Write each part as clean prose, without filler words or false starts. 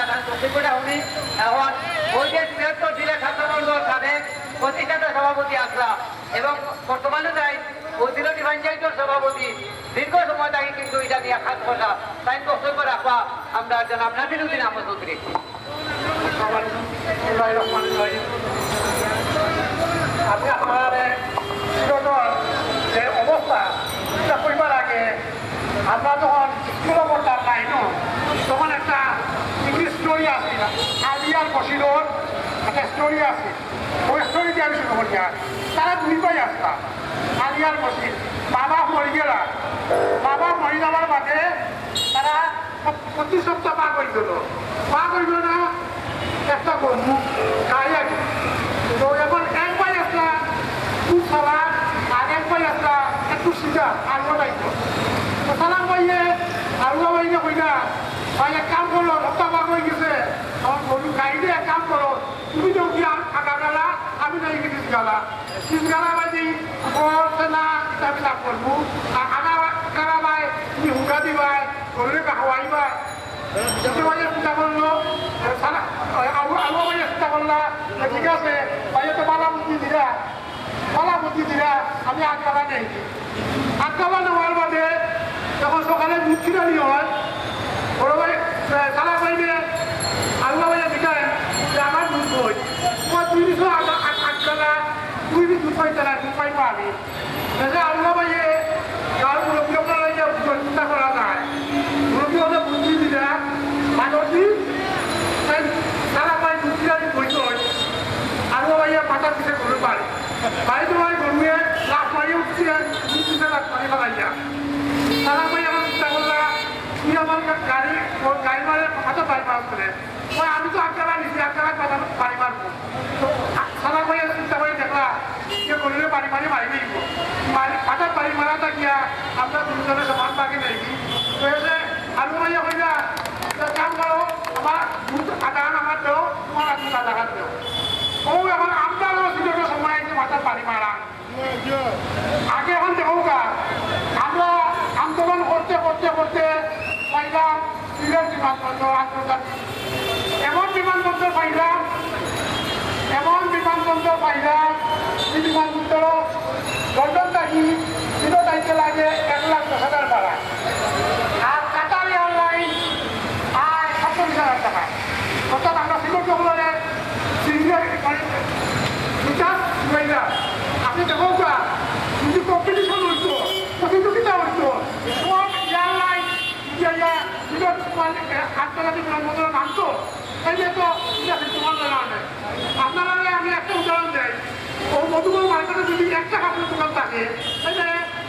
আমরা করে উনি এখন ওই যে বৃহত্তর জেলা ছাত্রবর্গর সাবেক প্রতিষ্ঠাতা সভাপতি আসলা এবং বর্তমানে যাই উপজেলা পঞ্চায়েতের সভাপতি দীর্ঘ সময় থেকে কিন্তু এটা নিয়ে কাজ করা তাই বক্তব্য রাখা আমরা জনাব নাসিরুদ্দিন আহমদ চৌধুরী। আমি আপনার যে অবস্থা এটা কইবার আগে আমরা যখন স্কুল পড়তাম নাইনো তখন একটা ইংলিশ স্টোরি আসছিল আলিয়ার বসিরর একটা স্টোরি আছে ওই স্টোরি দিয়ে আমি শুরু করি তারা দুই ভাই আসতাম আলিয়ার বসির বাবা মরি গেলা বাবা মরি যাওয়ার বাদে তারা 25 সপ্তাহ পা করে দিল না একটা গরু গাড়ি আছে তো এখন এক ভাই আসলা খুব সালা আর এক ভাই আসলা একটু সিধা আলু দায়িত্ব তো সালাম ভাইয়ে আলু ভাইকে কইনা ভাই এক কাম করলো সপ্তাহ পা হয়ে গেছে আমার গরু গাড়ি দিয়ে এক কাম করো তুমি তো কি আগা গেলা আমি তো ইংলিশ গালা শীত গালা বাজি বলছে না আমি লাভ করবো আর আগা গালা ভাই তুমি হুকা দিবাই গরুরে হাওয়াইবা যেতে ভাইয়ের চিন্তা করলো আলু ভাইয়ের চিন্তা করলা ঠিক আছে ভাইয়ে তো বালা বুদ্ধি দিরা আমি আগগালা নেই আগগালা নেওয়ার বাদে যখন সকালে দুধ খিরানি হয় বড় ভাই সালা ভাইকে আলু ভাইয়া দিকায় যে আমার দুধ বই তোমার 200 দুই দুধ পাইতে না দুধ পাইবো আমি আলু ভাইয়ে গাঁর মুরব্বী চিন্তা করা যায় মুরব্বী হলে বুদ্ধি দিরা মানুষ সারা ভাই দুধ খিরানি বইতে হয় আলু ভাইয়া পাতা পিঠে করতে পারে ভাই তোমার গরুয়ে লাভ মারিয়ে উঠছে দুধ লাভ মারি ফেলাইয়া সারা ভাই আমার চিন্তা করলা তুই আমার গাড়ি মারে হাতে বাড়ি মারছে আমি তো আগগালা নিচ্ছি আগগালা কথা বাড়ি মারবো তো সারা ভাই চিন্তা করে দেখলা যে গরুরে বাড়ি মারি দিব হাতে বাড়ি মারাটা গিয়া আমরা দুজনে সমান বাকি নেই তো এসে আলু ভাইয়া হইলা কাম করো আমার দুধ আধা আমার দেও তোমার দুধ আধা হাত দেও ও এখন আমরাও দুটো সময় আছে মাথার বাড়ি মারা আগে এখন দেখো আমরা আন্দোলন করতে পাইলাম সিলেট বিমানবন্দর আন্তর্জাতিক এমন বিমানবন্দর পাইলাম এই বিমানবন্দর লন্ডন থাকি সিলেট আইতে লাগে 1,10,000 ভাড়া আর কাতার এয়ারলাইন আয় 47,000 টাকা অর্থাৎ আমরা সিলেট বলে আপনি দেখো যদি কম্পিটিশন হইতো প্রতিযোগিতা হইতো সব এয়ারলাইন আন্তর্জাতিক বিমানবন্দর নামতো তাইলে তো তোমার জানা নেই আপনারা আমি একটা উদাহরণ দেয় ও মধুবন মার্কেটে যদি একটা কাপড়ের দোকান থাকে তাইলে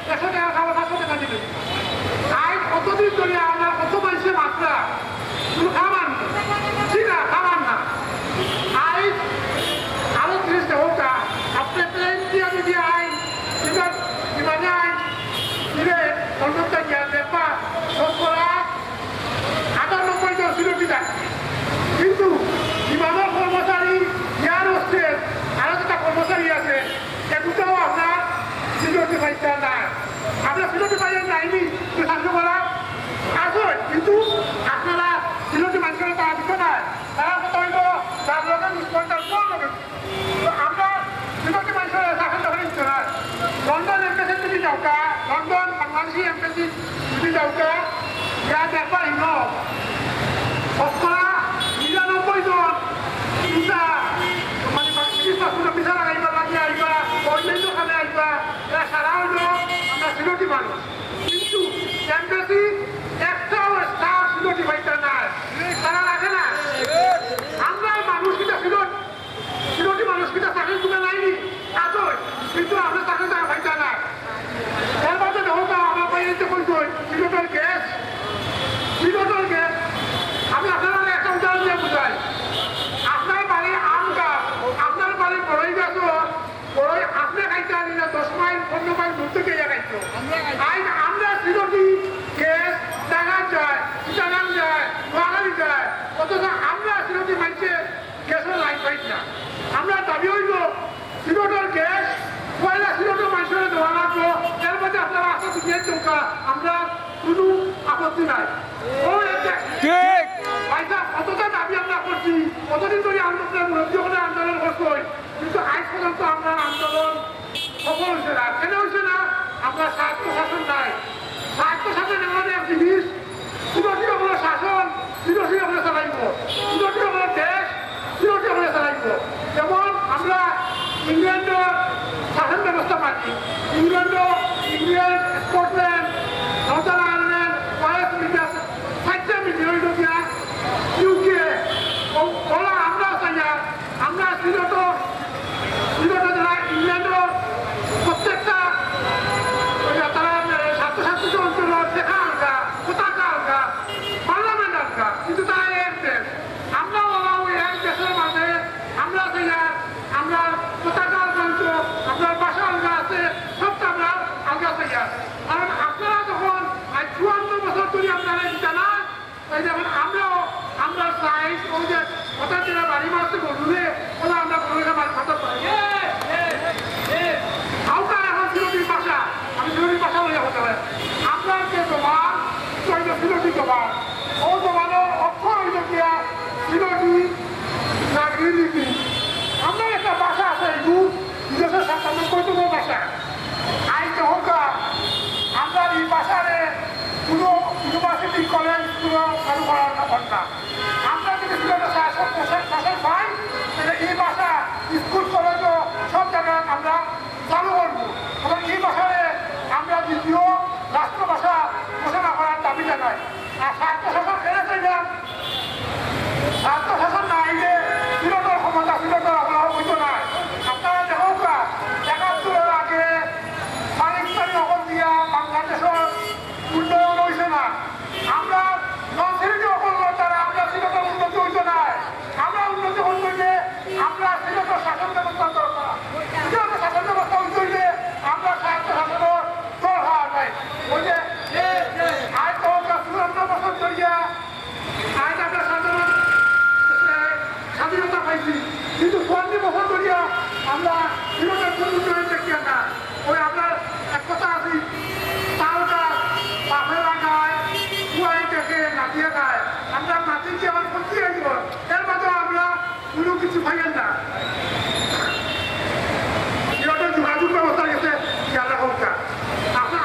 100 টাকা খাবার 500 টাকা দিবে আজ কতদিন ধরে আমরা কত মানুষের মাত্রা শুধু খাবার ঠিক না খাবার না আজ আরো 30 টাকা হোক আপনি প্লেন দিয়ে যদি আইন বিমানে আইন দিলে কলকাতা গিয়া দেখবা শতকরা 98 জন সিলেটি থাকছে কিন্তু বিমানের কর্মচারী এয়ার হোস্টেস আরো যেটা কর্মচারী আছে এগুলোও আপনার সিলেটি পাইতে না আমরা সিলেটি পাইতে যাইনি সাহায্য করা আসুন কিন্তু আপনারা সিলেটি মানুষের তারা দিতে না তারা কথা হইল তার লোকের নিষ্পন্দার আমরা সিলেটি মানুষের সাহায্য করে দিতে না লন্ডন এমবেসি যদি যাওকা লন্ডন বাংলাদেশি এমবেসি যদি যাওকা ইয়া দেখবা ইন শতকরা 99 জন চিন্তা মানে বিচার লাগাইবা লাগিয়ে আইবা অন্যান্য খালে আইবা এরা সারা হইল আমরা সিলেটি মানুষ কিন্তু এমবেসি একটাও স্টাফ সিলেটি পাইতে না তারা রাখে না আমরা মানুষ কিনা সিলেটি মানুষ কিনা চাকরি তুলে নাইনি আসই কিন্তু আমরা চাকরি তারা পাইতে না এর মধ্যে দেখো আমার বাইরে কইতই সিলেটের গ্যাস আমি আপনারা একটা উদাহরণ দিয়ে বুঝাই আপনার বাড়ি আম গাছ আপনার বাড়ি বড়ই গাছ বড়ই আপনি খাইতে আনি না 10 মাইল 15 মাইল দূর থেকে খাইতো আমরা সিলেটি গ্যাস টাঙ্গাল যায় চিটাগাং যায় নোয়াখালী যায় অথচ আমরা সিলেটি মাইছে গ্যাসের লাইন পাইছ না আমরা দাবি হইল সিলেটের গ্যাস পয়লা সিলেটের মানুষের দেওয়া লাগবো এর মধ্যে আপনারা আশা দিয়ে চৌকা আমরা কোনো আপত্তি নাই ও ঠিক ভাইটা কতটা কতদিন ধরে আন্দোলনের মুরব্বী হলে আন্দোলন করছই, কিন্তু আজ পর্যন্ত আমরা আন্দোলন সফল হয়েছে না। কেন হয়েছে না? আমরা স্বার্থ শাসন নাই। স্বার্থ শাসন এমন এক জিনিস, চিরটির হলো শাসন, চিরটির হলে চালাইব, চিরটির হলো দেশ, চিরটির হলে চালাইব। যেমন আমরা ইংল্যান্ডের শাসন ব্যবস্থা পাচ্ছি, England, Scotland, Northern Ireland, West India, সাইডটা মিলিয়ে হইল গিয়া ইউকে, ওলা আমরা চাই না। আমরা চিরটা যারা ইংল্যান্ডের প্রত্যেকটা তারা ছাত্রছাত্রীদের অঞ্চলের লেখা আলগা, পতাকা আলগা, পার্লামেন্ট আলগা, কিন্তু তারা এক দেশ। আমরা ওলা ওই এক দেশের মাঝে আমরা চাই না, আমরা পতাকা আলগা, আপনার ভাষা আলগা আছে, সবটা আমরা আলগা চাই না। কারণ আপনারা যখন আজ 54 বছর ধরে আপনারা দিতে না, এই যেমন আমরা চাই ওই যে কথা যেটা বাড়ি মারতে বললে ওরা আমরা বলে বাড়ি খাতা পাই আউটা এখন সিলটির ভাষা, আমি সিলটির ভাষা বলে হতে হবে। আমরা যে জবান সিলটি জবান, ও জবানের অক্ষর হইল গিয়া সিলটি নাগরিক। আমরা একটা ভাষা আছে এইটু 1997তম ভাষা। আইন হোকা আমরা এই ভাষারে কোনো ইউনিভার্সিটি কলেজ কোনো চালু করার না। আমরা যদি সিলেটে শাসন পাই তাহলে এই ভাষা স্কুল কলেজ সব জায়গায় আমরা চালু করবো এবং এই ভাষায় আমরা দ্বিতীয় রাষ্ট্রভাষা ঘোষণা করার দাবি জানাই। আর স্বার্থ শাসন এনেছে না, স্বার্থ শাসন না আইলে সিলেটের ক্ষমতা সিলেটের অভাব হইত না। আপনারা দেখুন 71 আগে পাকিস্তানি অকল দিয়া বাংলাদেশের উন্নয়ন হয়েছে না। আমরা নন-সিলেটি অকল তারা আমরা সিলেটের উন্নতি হইতে নাই। আমরা উন্নতি হইতে হইলে আমরা সিলেটের শাসন ব্যবস্থা দরকার। সিলেটের শাসন ব্যবস্থা হইতে হইলে আমরা স্বার্থ শাসনের দর হওয়া নাই। ওই যে আজ তো 54 বছর ধরিয়া আজ আমরা স্বাধীনতা পাইছি, কিন্তু 54 বছর ধরিয়া আমরা সিলেটের কোন উন্নয়ন দেখি না। ওই আপনার এক কথা আছে, তাল গাছ বাফেরা গায়, কুয়াই দেখে নাচিয়ে গায়। আমরা নাচিয়ে আমার করতে আসবো, এর মাঝে আমরা কোনো কিছু পাইয়েন না। সিলেটের যোগাযোগ ব্যবস্থা গেছে খেয়াল রাখা উচিত।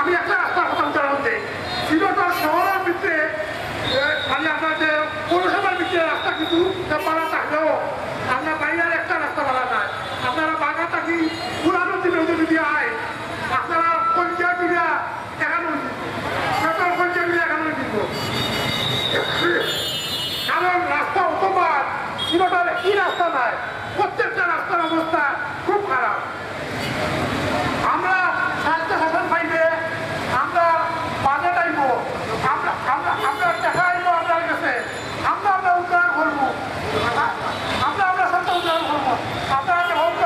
আমি একটা রাস্তার কথা উদাহরণ দিই। সিলেটের শহরের ভিতরে খালি আপনার যে পৌরসভার ভিতরে রাস্তা কিছু পাড়া থাকলেও আমরা বাইরের একটা রাস্তা পাড়া নাই। আপনারা বাগা থাকি পুরানো দিনে যদি আয় আপনারা পঞ্চায়েত মিলিয়া এখানে সিলেটের পঞ্চায়েত মিলিয়া এখানে দিব। কারণ রাস্তা অতবার সিলেটের কি রাস্তা নাই, প্রত্যেকটা রাস্তার অবস্থা খুব খারাপ। আমরা স্বাস্থ্য শাসন পাইলে আমরা বাজেট আইব, আমরা টাকা আইব আপনার কাছে, আমরা উন্নয়ন করবো, আমরা সত্য উন্নয়ন করবো। আপনারা হোক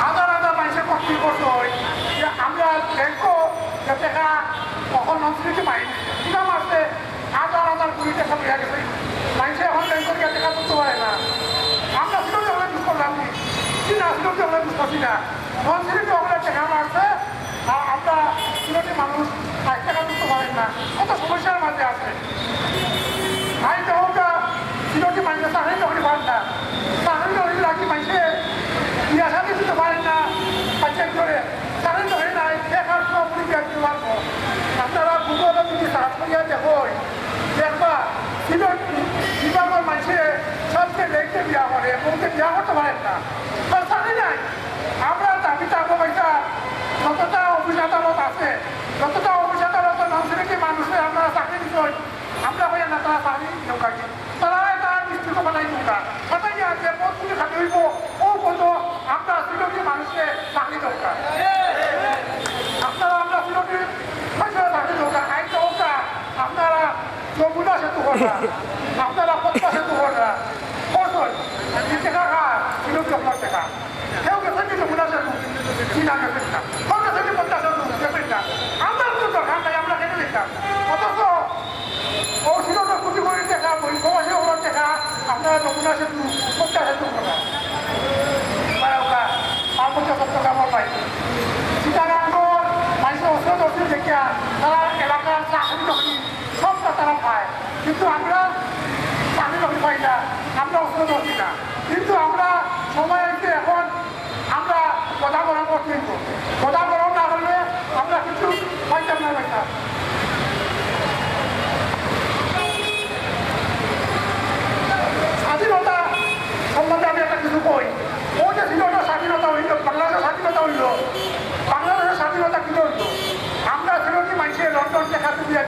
হাজার হাজার মানুষের কষ্ট করতে হয় যে আমরা ব্যাংকও টাকা কখন নন্সিটি পাইনি, কিনা মাসে হাজার হাজার কোটি টাকা পেয়ে গেছে। মানুষে এখন ব্যাংকের কাছে টাকা করতে পারে না। আমরা সিলেটে হলে বুঝ করলাম কি না, সিলেটে হলে বুঝ করছি না। নন্সিটি হলে টাকা মারছে আর আমরা সিলেটি মানুষ 5 টাকা করতে পারেন না, কত সমস্যার মাঝে আছে। আই হোকা সিলেটি মানুষের চাকরি চাকরি পারেন না, চাকরি চাকরি রাখি মানুষে বিয়া শাদি দিতে পারেন না, পাঞ্চায়েত করে চাকরি চাকরি নাই, বেকার সব পরীক্ষা দিতে পারবো। আপনারা গুগলে যদি সার্চ করিয়া দেখবা সিলেট বিভাগের মানুষে সবচেয়ে দেখতে বিয়া করে, বলতে বিয়া করতে পারেন না, চাকরি নাই। আমরা দাবি টাকা পয়সা যতটা অফিস আদালত আছে, যতটা অফিস আদালত নন-সিলেটি মানুষের আপনারা চাকরি দিতে আমরা হইয়া না তারা চাকরি ঢোকাই, তারা নিশ্চিত বানাই ঢোকা কথাই আছে পথগুলি খাতে হইব ও বলব আমরা সিলেটি মানুষকে চাকরি দরকার। আপনারা আমরা সিলেটি মানুষের চাকরি দরকার আইন হোকা। আপনারা যমুনা সেতু করা, আপনারা পদ্মা সেতু করা করছেন, টাকা খায় সিলেটি আপনার টাকা কেউ গেছে কি যমুনা সেতু কিনা গেছেন না, গেছে কি পদ্মা সেতু গেছেন না। আমরা তো দরকার নাই, আমরা কেটে দিতাম। অথচ ও সিলেটের কোটি কোটি টাকা বৈশাখী হওয়ার টাকা আপনারা যমুনা সেতু পদ্মা সেতু করা পার্বত্য চট্টগ্রামের পাই চিটাগাঙ্গর মানুষের ওষুধ ওষুধ দেখিয়া তারা এলাকার চাকরি নকরি সবটা তারা পায়, কিন্তু আমরা চাকরি নকরি পাই না। আমরা করতে বাজার গ্রহণ না করলে আমরা কিছু পাইতাম না পাইতাম